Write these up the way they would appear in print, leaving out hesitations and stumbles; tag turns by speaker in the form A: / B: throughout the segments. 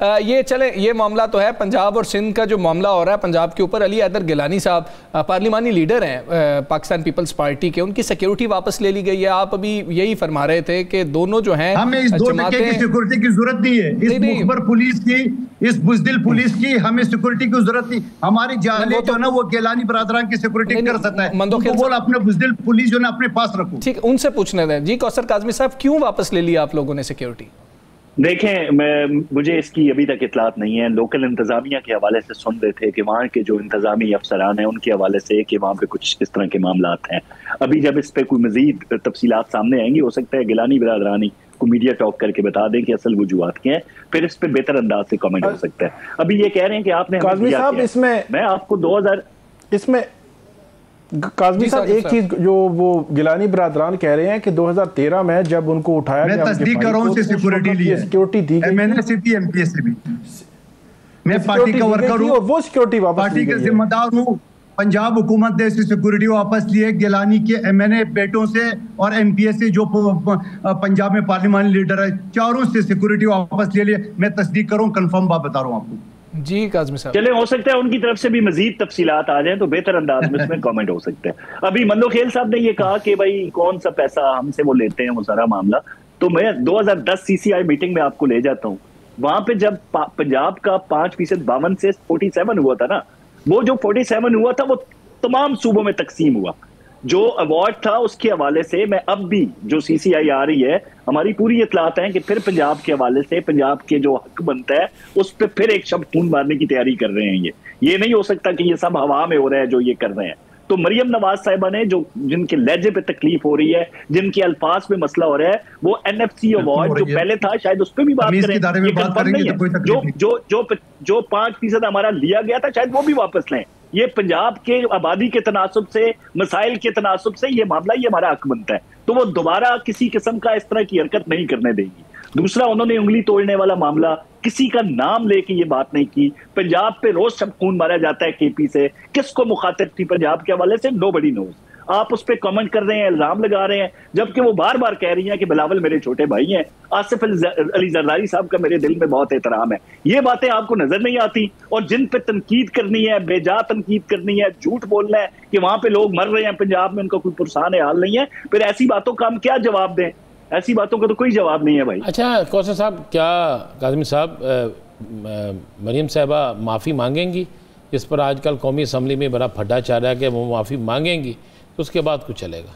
A: ये चले, ये मामला तो है पंजाब और सिंध का जो मामला हो रहा है पंजाब के ऊपर। अली हैदर गिलानी साहब पार्लिमानी लीडर हैं पाकिस्तान पीपल्स पार्टी के, उनकी सिक्योरिटी वापस ले ली गई है। आप अभी यही फरमा रहे थे कि दोनों जो हैं
B: हमें इस 2% की सिक्योरिटी की जरूरत नहीं है, इस मुखबर पुलिस की, इस बुज़दिल पुलिस की हमें सिक्योरिटी की जरूरत नहीं। हमारी जाने जो ना वो गिलानी बरादरान की सिक्योरिटी कर सकता है, तो बोल अपने बुज़दिल पुलिस जो ना अपने पास रखो।
A: ठीक, उनसे पूछने दें जी। कौसर काज़मी साहब, क्यों वापस ले लिया आप लोगों ने सिक्योरिटी?
C: देखें, मुझे इसकी अभी तक इतलात नहीं है। लोकल इंतजामिया के हवाले से सुन रहे थे कि वहाँ के जो इंतजामी अफसरान हैं उनके हवाले से कि वहाँ पे कुछ इस तरह के मामलात हैं। अभी जब इस पे कोई मजीद तफसीलात सामने आएंगी, हो सकता है गिलानी बिरादरानी को मीडिया टॉक करके बता दें कि असल वजूहात क्या है, फिर इस पे बेहतर अंदाज से कमेंट हो सकता है। अभी ये कह रहे हैं कि आपने
D: काज़मी साहब इसमें,
C: मैं आपको 2000
D: इसमें काज़मी साहब एक चीज जो वो गिलानी बरादरान कह रहे हैं कि 2013 में जब उनको उठाया
B: गया, मैं तस्दीक कर रहा हूं, सिक्योरिटी ली है,
D: सिक्योरिटी दी गई,
B: मैंने सिटी एमपीएस से भी, मैं पार्टी का वर्कर हूं
D: और वो सिक्योरिटी वापस,
B: पार्टी का जिम्मेदार हूं। पंजाब हुकूमत ने सिक्योरिटी वापस ली है गिलानी के एमएनए बेटों से और एमपीएस से, जो पंजाब में पार्लियामानी लीडर है, चारों से सिक्योरिटी वापस ले लिया। मैं तस्दीक कर रहा हूं, कंफर्म बात बता रहा हूं आपको
A: जी। काज़मी साहब,
C: चले, हो सकता है उनकी तरफ से भी मजीद तफसीलात आ जाए तो बेहतर अंदाज में इसमें कमेंट हो सकते हैं। अभी मंदोखेल साहब ने ये कहा कि भाई कौन सा पैसा हमसे वो लेते हैं, वो सारा मामला। तो मैं 2010 सीसीआई मीटिंग में आपको ले जाता हूँ। वहां पे जब पंजाब का 5% 52 से 47 हुआ था ना, वो जो 47 हुआ था वो तमाम सूबों में तकसीम हुआ। जो अवार्ड था उसके हवाले से मैं अब भी जो सीसीआई आ रही है, हमारी पूरी इतलात है कि फिर पंजाब के हवाले से पंजाब के जो हक बनता है उस पर फिर एक शब्द खून मारने की तैयारी कर रहे हैं। ये नहीं हो सकता कि ये सब हवा में हो रहा है जो ये कर रहे हैं। तो मरियम नवाज साहिबा ने जो जिनके लहजे पे तकलीफ हो रही है, जिनके अल्फाज पे मसला हो रहा है, वो एनएफसी अवार्ड जो पहले था शायद उस पर भी बात करें। जो 5% हमारा लिया गया था शायद वो भी वापस लें। ये पंजाब के आबादी के तनासुब से, मसाइल के तनासुब से ये मामला, ये हमारा हक बनता है। तो वो दोबारा किसी किस्म का इस तरह की हरकत नहीं करने देंगी। दूसरा, उन्होंने उंगली तोड़ने वाला मामला, किसी का नाम लेके ये बात नहीं की। पंजाब पे रोज सब खून मारा जाता है केपी से, किसको मुखातिब थी पंजाब के हवाले से, नोबडी नोज। आप उस पर कमेंट कर रहे हैं, इल्जाम लगा रहे हैं, जबकि वो बार बार कह रही हैं कि बिलावल मेरे छोटे भाई हैं। आसिफ अली जरदारी साहब का मेरे दिल में बहुत एहतराम है। ये बातें आपको नजर नहीं आती। और जिन पे तनकीद करनी है, बेजा तनकीद करनी है, झूठ बोलना है कि वहां पे लोग मर रहे हैं पंजाब में, उनका कोई पुरसान हाल नहीं है, फिर ऐसी बातों का हम क्या जवाब दें? ऐसी बातों का तो कोई जवाब नहीं है भाई।
E: अच्छा कौसर साहब, क्या काज़मी साहब मरियम साहिबा माफ़ी मांगेंगी? इस पर आजकल कौमी असम्बली में बड़ा फड्डा चल रहा है कि वो माफ़ी मांगेंगी तो उसके बाद कुछ चलेगा,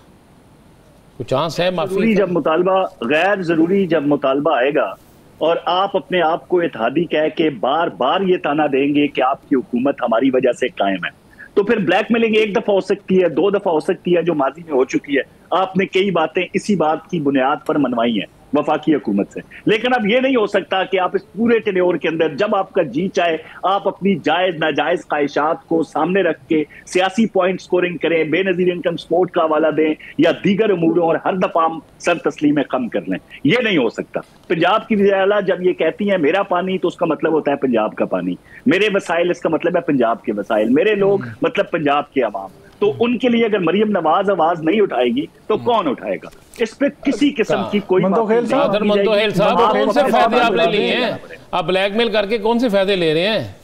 E: कुछ चांस है माफ़ी?
C: जब मुतालबा, गैर ज़रूरी जब मुतालबा आएगा और आप अपने आप को इत्तेहादी कह के बार बार ये ताना देंगे कि आपकी हुकूमत हमारी वजह से कायम है, तो फिर ब्लैकमेलिंग एक दफा हो सकती है, 2 दफा हो सकती है, जो माजी में हो चुकी है। आपने कई बातें इसी बात की बुनियाद पर मनवाई हैं वफाकी हुकूमत से। लेकिन अब ये नहीं हो सकता कि आप इस पूरे टेन्योर के अंदर जब आपका जी चाहे आप अपनी जायज नाजायज ख्वाहिशात को सामने रख के सियासी पॉइंट स्कोरिंग करें, बेनजीर इनकम सपोर्ट का हवाला दें या दीगर अमूरों और हर दफा सर तस्लीमें कम कर लें। ये नहीं हो सकता। पंजाब की वज़ीर-ए-आला जब ये कहती है मेरा पानी, तो उसका मतलब होता है पंजाब का पानी। मेरे वसाइल, इसका मतलब है पंजाब के वसाइल। मेरे लोग मतलब पंजाब के अवाम। तो उनके लिए अगर मरियम नवाज आवाज नहीं उठाएगी तो कौन उठाएगा? इस पे किसी किस्म की कोई
E: मंदोखेल साहब कौन से फायदे आप ले लिए हैं? आप ब्लैकमेल करके कौन से फायदे ले रहे हैं?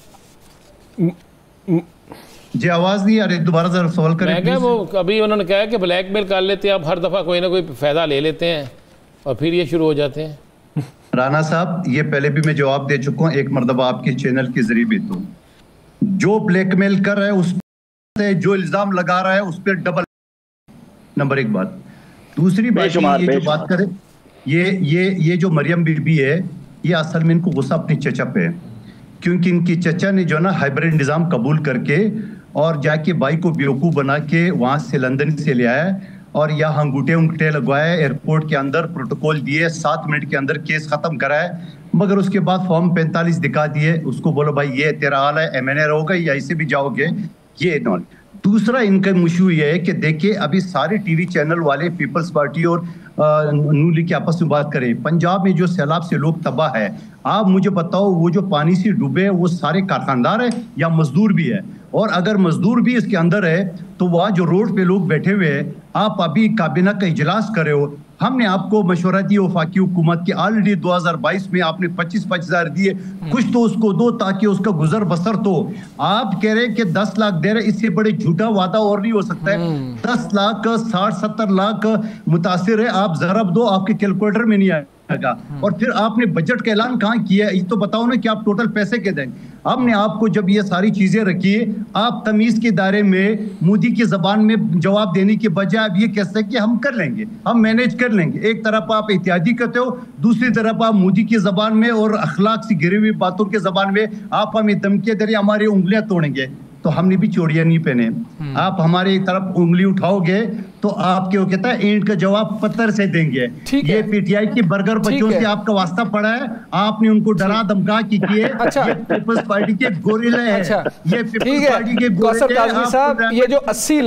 B: जी आवाज नहीं आ रही, दोबारा जरा सवाल करें।
E: मैं क्या, वो अभी उन्होंने कहा कि ब्लैकमेल कर लेते हैं, आप हर दफा कोई ना कोई फायदा ले लेते हैं और फिर ये शुरू हो जाते हैं।
B: राना साहब, ये पहले भी मैं जवाब दे चुका हूँ, एक मरतबा आपके चैनल के जरिए भी। तो जो ब्लैकमेल कर रहा है उस, जो इल्जाम लगा रहा है उस पर डबल, नंबर 1 बात। दूसरी बात, ये जो बात करें, ये जो मरियम बीबी है, ये असल में इनको गुस्सा अपनी चचा पे है, क्योंकि इनकी चचा ने जो ना हाइब्रिड निज़ाम कबूल करके और जाके भाई को बेवकूफ़ बना के वहाँ से लंदन से ले आया और यहाँ अंगूठे लगवाए, एयरपोर्ट के अंदर प्रोटोकॉल दिए, 7 मिनट के अंदर केस ख़त्म कराए। मगर उसके बाद फॉर्म 45 दिखा दिए, उसको बोलो भाई ये तेरा हाल है, एमएनए रहोगे या ऐसे भी जाओगे, ये नॉन। दूसरा इनका इशू ये है कि देखिए अभी सारे टीवी चैनल वाले पीपल्स पार्टी और नून लीग की आपस में बात करें, पंजाब में जो सैलाब से लोग तबाह है, आप मुझे बताओ वो जो पानी से डूबे वो सारे कारखानदार है या मजदूर भी है? और अगर मजदूर भी इसके अंदर है तो वहाँ जो रोड पे लोग बैठे हुए हैं, आप अभी काबीना का इजलास कर रहे हो, हमने आपको मशवरा दिया वफाकी हुकूमत की, ऑलरेडी 2022 में आपने 25-25 हजार दिए, कुछ तो उसको दो ताकि उसका गुजर बसर तो। आप कह रहे हैं कि 10 लाख दे रहे, इससे बड़े झूठा वादा और नहीं हो सकता है। 10 लाख 60-70 लाख मुतासिर है, आप जरब दो, आपके कैलकुलेटर में नहीं आएगा। और फिर आपने बजट का ऐलान कहाँ किया है, ये तो बताओ ना कि आप टोटल पैसे के देंगे। हमने आपको जब ये सारी चीजें रखी, आप तमीज के दायरे में मोदी की जबान में जवाब देने के बजाय आप ये कह सकते हैं कि हम कर लेंगे, हम मैनेज कर लेंगे। एक तरफ आप एहतियाती करते हो, दूसरी तरफ आप मोदी की जबान में और अखलाक से घिरी हुई बातों की जबान में आप हमें धमकियां दे रहे, हमारी उंगलियां तोड़ेंगे। तो हमने भी चोड़ियां नहीं पहने। आप हमारी तरफ उंगली उठाओगे तो आपके वो कहता है ईंट का जवाब पत्थर से देंगे। ये पीटीआई की बर्गर बच्चों से आपका वास्ता पड़ा है, आपने उनको डरा धमका की किए।
A: अच्छा,
B: ये पीपल्स पार्टी के गोरिल्ले हैं।
A: अच्छा,
B: ये पीपल्स पार्टी के
A: कौसर काज़मी साहब, ये जो 80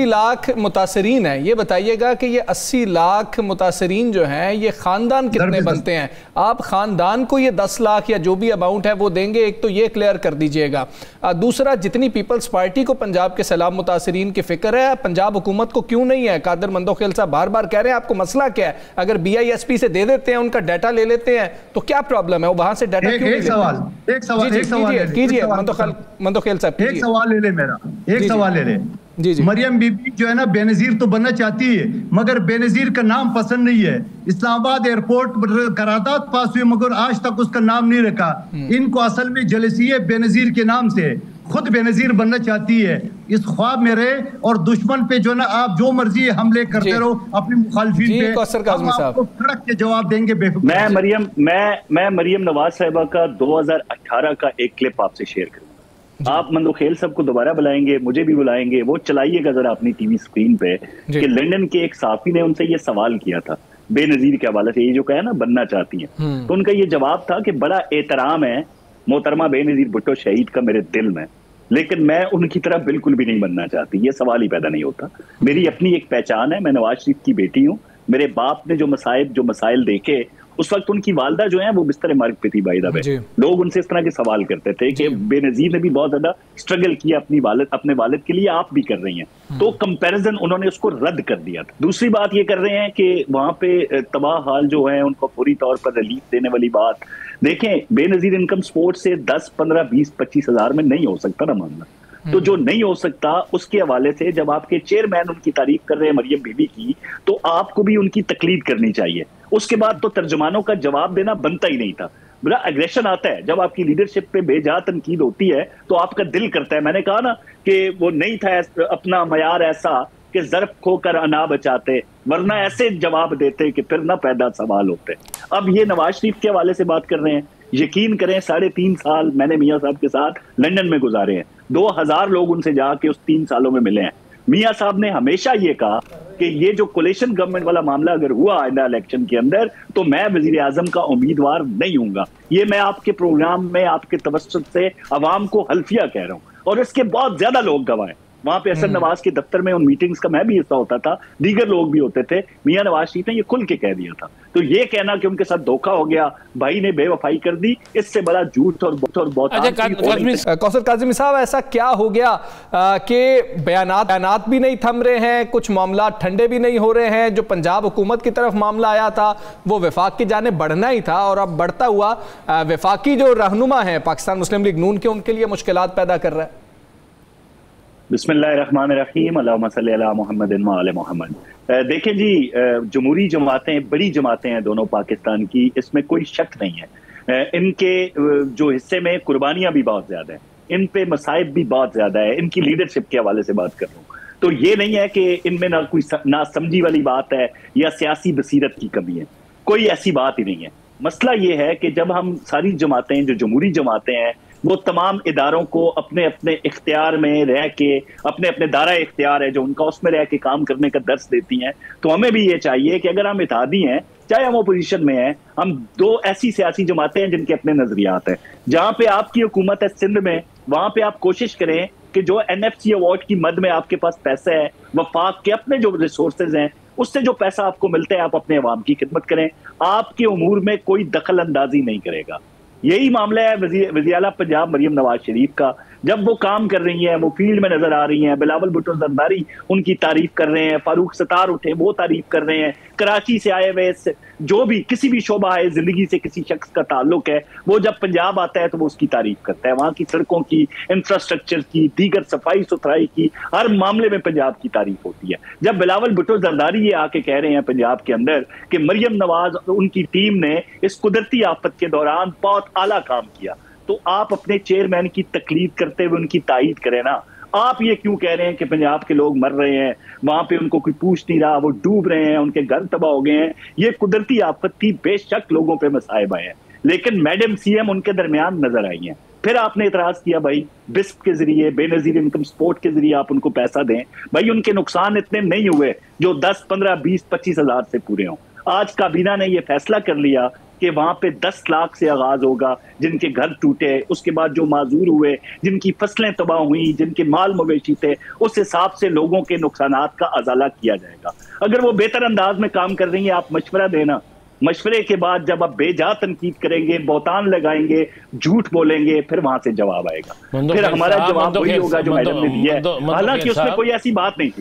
A: लाख मुतासरीन है, ये बताइएगा कि ये 80 लाख मुतासरीन जो हैं, ये खानदान कितने बनते हैं? आप खानदान को ये 10 लाख या जो भी अमाउंट है वो देंगे? एक तो ये क्लियर कर दीजिएगा। दूसरा, जितनी पीपल्स पार्टी को पंजाब के सैलाब मुतासरीन की फिक्र है, पंजाब हुकूमत को क्यों नहीं है? कादर मंदोखेल साहब बार बार कह रहे हैं आपको मसला क्या है? अगर BISP से दे देते हैं, उनका डाटा ले लेते हैं तो क्या प्रॉब्लम है? वो वहां से डाटा क्यों नहीं लेते?
B: एक सवाल
A: कीजिए मंदोखेल साहब,
B: एक सवाल ले ले मेरा, एक सवाल ले ले। जी। मरियम बीबी जो है ना बेनजीर तो बनना चाहती है, मगर बेनजीर का नाम पसंद नहीं है। इस्लामाबाद एयरपोर्ट पर करारदाद पास हुई मगर आज तक उसका नाम नहीं रखा। इनको असल में जलसी है बेनजीर के नाम से, खुद बेनजीर बनना चाहती है। इस ख्वाब में रहे और दुश्मन पे जो ना आप जो मर्जी हमले करते रहो अपने मुखालिफिन पे, हम आपको कड़क के जवाब देंगे।
C: मैं मरियम नवाज साहिबा का 2018 का एक क्लिप आपसे शेयर करूंगा। आप मंदोखेल साहब को दोबारा बुलाएंगे, मुझे भी बुलाएंगे, वो चलाइएगा जरा अपनी टीवी स्क्रीन पे कि लंदन के एक साफी ने उनसे ये सवाल किया था बेनजीर के हवाले से, ये जो कहा ना बनना चाहती हैं, तो उनका ये जवाब था कि बड़ा एहतराम है मोहतरमा बेनजीर भुट्टो शहीद का मेरे दिल में, लेकिन मैं उनकी तरह बिल्कुल भी नहीं बनना चाहती। ये सवाल ही पैदा नहीं होता। मेरी अपनी एक पहचान है, मैं नवाज शरीफ की बेटी हूँ। मेरे बाप ने जो मसाइल देखे, उस वक्त उनकी वालदा जो है वो बिस्तर मर्ग पे थी। बाय द वे लोग उनसे इस तरह के सवाल करते थे कि बेनजीर ने भी बहुत ज्यादा स्ट्रगल किया अपने वालिद के लिए, आप भी कर रही हैं। तो कंपैरिजन उन्होंने उसको रद्द कर दिया था। दूसरी बात ये कर रहे हैं कि वहां पे तबाह हाल जो है उनको फौरी तौर पर रिलीफ देने वाली बात। देखें, बेनजीर इनकम सपोर्ट से 10, 15, 20, 25 हजार में नहीं हो सकता ना मामला। तो जो नहीं हो सकता उसके हवाले से जब आपके चेयरमैन उनकी तारीफ कर रहे हैं मरियम बीबी की, तो आपको भी उनकी तकलीद करनी चाहिए। उसके बाद तो तर्जुमानों का जवाब देना बनता ही नहीं था। बड़ा एग्रेशन आता है जब आपकी लीडरशिप पे बेजा तनकीद होती है, तो आपका दिल करता है। मैंने कहा ना कि वो नहीं था अपना मयार ऐसा कि ज़र्फ खोकर अना बचाते, वरना ऐसे जवाब देते कि फिर ना पैदा सवाल होते। अब ये नवाज शरीफ के हवाले से बात कर रहे हैं। यकीन करें 3.5 साल मैंने मियाँ साहब के साथ लंदन में गुजारे हैं। 2000 लोग उनसे जाके उस 3 सालों में मिले हैं। मियाँ साहब ने हमेशा ये कहा कि ये जो कोलिशन गवर्नमेंट वाला मामला अगर हुआ आइंदा इलेक्शन के अंदर, तो मैं वजीर आजम का उम्मीदवार नहीं हूंगा। ये मैं आपके प्रोग्राम में आपके तवज्जुह से अवाम को हल्फिया कह रहा हूँ, और इसके बहुत ज्यादा लोग गवाए। वहां पे असद नवाज के दफ्तर में उन मीटिंग्स का मैं भी हिस्सा होता था, दीगर लोग भी होते थे। मियां नवाज शरीफ ने ये खुल के कह दिया था। तो ये कहना कि उनके साथ धोखा हो गया, भाई ने बेवफाई कर दी, इससे बड़ा झूठ और बहुत।
A: कौसर काज़मी साहब, ऐसा क्या हो गया कि बयानात भी नहीं थम रहे हैं, कुछ मामला ठंडे भी नहीं हो रहे हैं? जो पंजाब हुकूमत की तरफ मामला आया था वो वफाक की जाने बढ़ना ही था, और अब बढ़ता हुआ वफाकी जो रहनुमा है पाकिस्तान मुस्लिम लीग नून के, उनके लिए मुश्किलात पैदा कर रहा है।
C: बिस्मिल्लाहिर्रहमानिर्रहीम, अल्लाहुम्मा सल्ली अला मुहम्मदिन व आले मुहम्मद। देखें जी, जमहूरी जमातें बड़ी जमातें हैं दोनों पाकिस्तान की, इसमें कोई शक नहीं है। इनके जो हिस्से में कुर्बानियां भी बहुत ज्यादा हैं, इन पे मसाइब भी बहुत ज्यादा है। इनकी लीडरशिप के हवाले से बात कर रहा हूँ, तो ये नहीं है कि इनमें ना कोई नासमझी वाली बात है या सियासी बसीरत की कमी है, कोई ऐसी बात ही नहीं है। मसला ये है कि जब हम सारी जमातें जो जमहूरी जमातें हैं वो तमाम इदारों को अपने अपने इख्तियार में रह के, अपने अपने दायरा इख्तियार है जो उनका, उसमें रह के काम करने का दर्स देती हैं, तो हमें भी ये चाहिए कि अगर हम इत्तेहादी हैं, चाहे हम अपोजिशन में हैं, हम दो ऐसी सियासी जमातें हैं जिनके अपने नजरियात हैं। जहां पे आपकी हुकूमत है सिंध में, वहां पे आप कोशिश करें कि जो NFC अवार्ड की मद में आपके पास पैसा है, वफाक के अपने जो रिसोर्सेज हैं, उससे जो पैसा आपको मिलता है, आप अपने अवाम की खिदमत करें। आपके उमूर में कोई दखल अंदाजी नहीं करेगा। यही मामला है वज़ीर आला पंजाब मरियम नवाज शरीफ का। जब वो काम कर रही हैं, वो फील्ड में नजर आ रही हैं, बिलावल भुट्टो जरदारी उनकी तारीफ कर रहे हैं, फारूक सतार उठे वो तारीफ कर रहे हैं, कराची से आए हुए जो भी किसी भी शोबा है जिंदगी से किसी शख्स का ताल्लुक है, वो जब पंजाब आता है तो वो उसकी तारीफ करता है, वहां की सड़कों की, इंफ्रास्ट्रक्चर की, दीगर सफाई सुथराई की, हर मामले में पंजाब की तारीफ होती है। जब बिलावल भुट्टो जरदारी ये आके कह रहे हैं पंजाब के अंदर कि मरियम नवाज उनकी टीम ने इस कुदरती आफत के दौरान बहुत आला काम किया, तो आप अपने चेयरमैन की तकलीद करते हुए उनकी तायीद करें ना। आप ये क्यों कह रहे हैं कि पंजाब के लोग मर रहे हैं, वहां पे उनको कोई पूछ नहीं रहा, वो डूब रहे हैं, उनके घर तबाह हो गए हैं, ये कुदरती आफत थी, बेशक लोगों पे मसाइब आए हैं, लेकिन मैडम सीएम उनके दरमियान नजर आई हैं। फिर आपने इतराज किया भाई बिस्प के जरिए, बेनजीर इनकम सपोर्ट के जरिए आप उनको पैसा दें। भाई उनके नुकसान इतने नहीं हुए जो 10, 15, 20, 25 हजार से पूरे हों। आज काबीना ने यह फैसला कर लिया कि वहां पे 10 लाख से आगाज होगा जिनके घर टूटे, उसके बाद जो माजूर हुए, जिनकी फसलें तबाह हुई, जिनके माल मवेशी थे, उस हिसाब से लोगों के नुकसानात का अजाला किया जाएगा। अगर वो बेहतर अंदाज में काम कर रही है, आप मशवरा देना, मशवरे के बाद जब आप बेजा तनकीद करेंगे, बौतान लगाएंगे, झूठ बोलेंगे, फिर वहां से जवाब आएगा। फिर हमारा जवाब वही होगा जो मैडम ने दिया है, हालांकि उसमें कोई ऐसी बात नहीं थी।